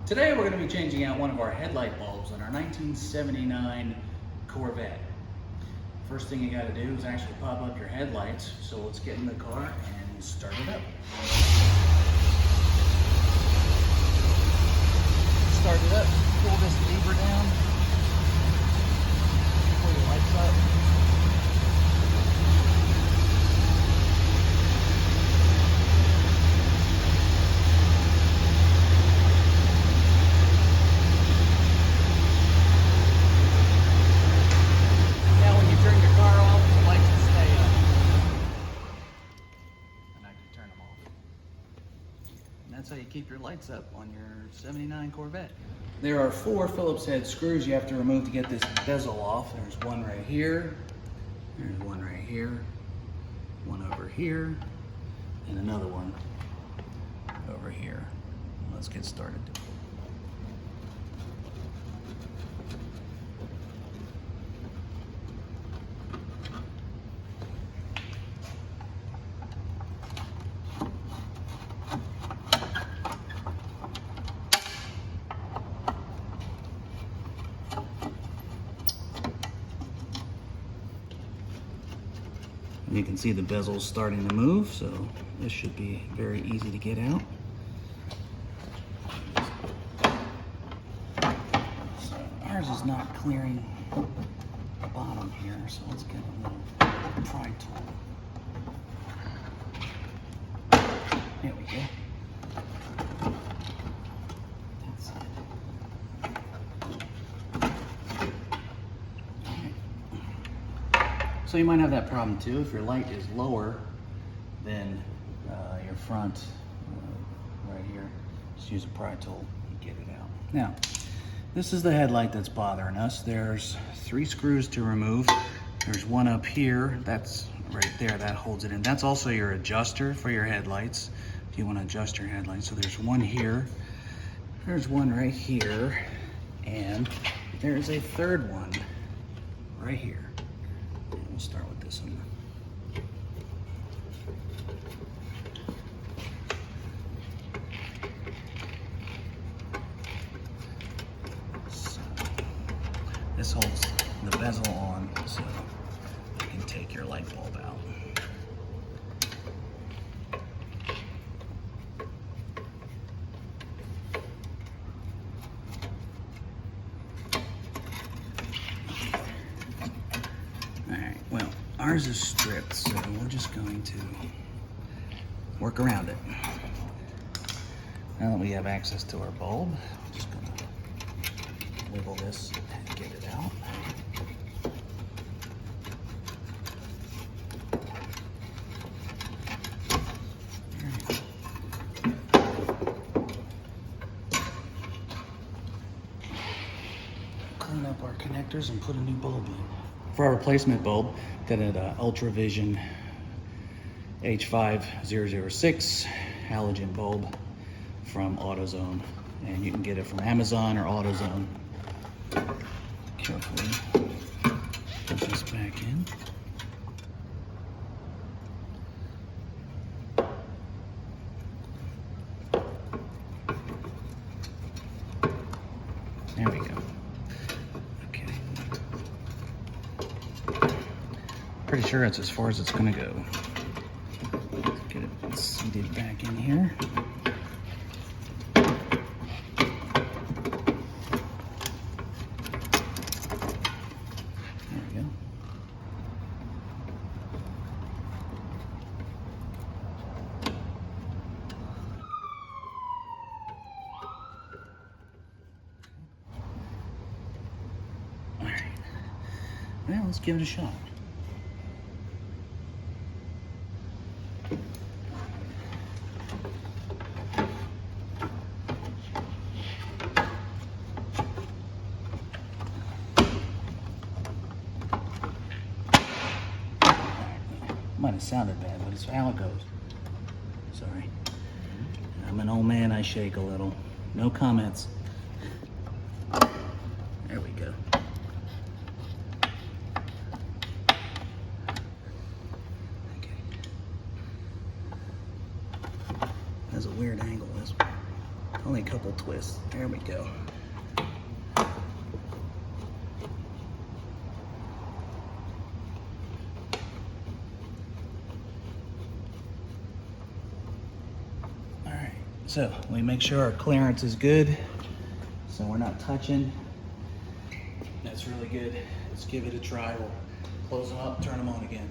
Today we're going to be changing out one of our headlight bulbs on our 1979 Corvette. First thing you got to do is actually pop up your headlights. So let's get in the car and start it up. Start it up, pull this lever down, pull your lights up. That's how you keep your lights up on your 79 Corvette. There are 4 Phillips head screws you have to remove to get this bezel off. There's one right here, there's one right here, one over here, and another one over here. Let's get started. You can see the bezel's starting to move, so this should be very easy to get out. So ours is not clearing the bottom here, so let's get a little pry tool. There we go. That's it. So you might have that problem too if your light is lower than your front right here. Just use a pry tool and get it out. Now, this is the headlight that's bothering us. There's 3 screws to remove. There's one up here, that's right there, that holds it in. That's also your adjuster for your headlights, if you want to adjust your headlights. So there's one here, there's one right here, and there's a third one right here. We'll start with this one. So, this holds the bezel on so you can take your light bulb out. Alright, well, ours is stripped, so we're just going to work around it. Now that we have access to our bulb, I'm just going to wiggle this and get it out. Clean up our connectors and put a new bulb in. For our replacement bulb, got an Ultravision H5006 halogen bulb from AutoZone, and you can get it from Amazon or AutoZone. Carefully put this back in. There we go. Pretty sure that's as far as it's going to go. Let's get it seated back in here. There we go. All right. Well, let's give it a shot. Might have sounded bad, but it's how it goes. Sorry. I'm an old man, I shake a little. No comments. There we go. Okay. That's a weird angle, this one. only a couple twists. There we go. All right, so we make sure our clearance is good, so we're not touching. That's really good. Let's give it a try. We'll close them up, turn them on again.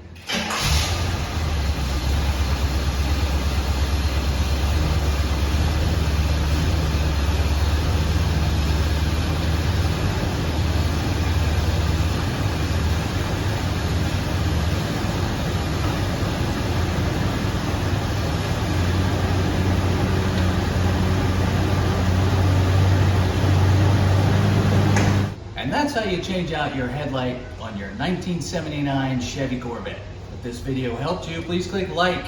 And that's how you change out your headlight on your 1979 Chevy Corvette. If this video helped you, please click like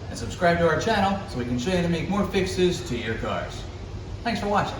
and subscribe to our channel so we can show you how to make more fixes to your cars. Thanks for watching.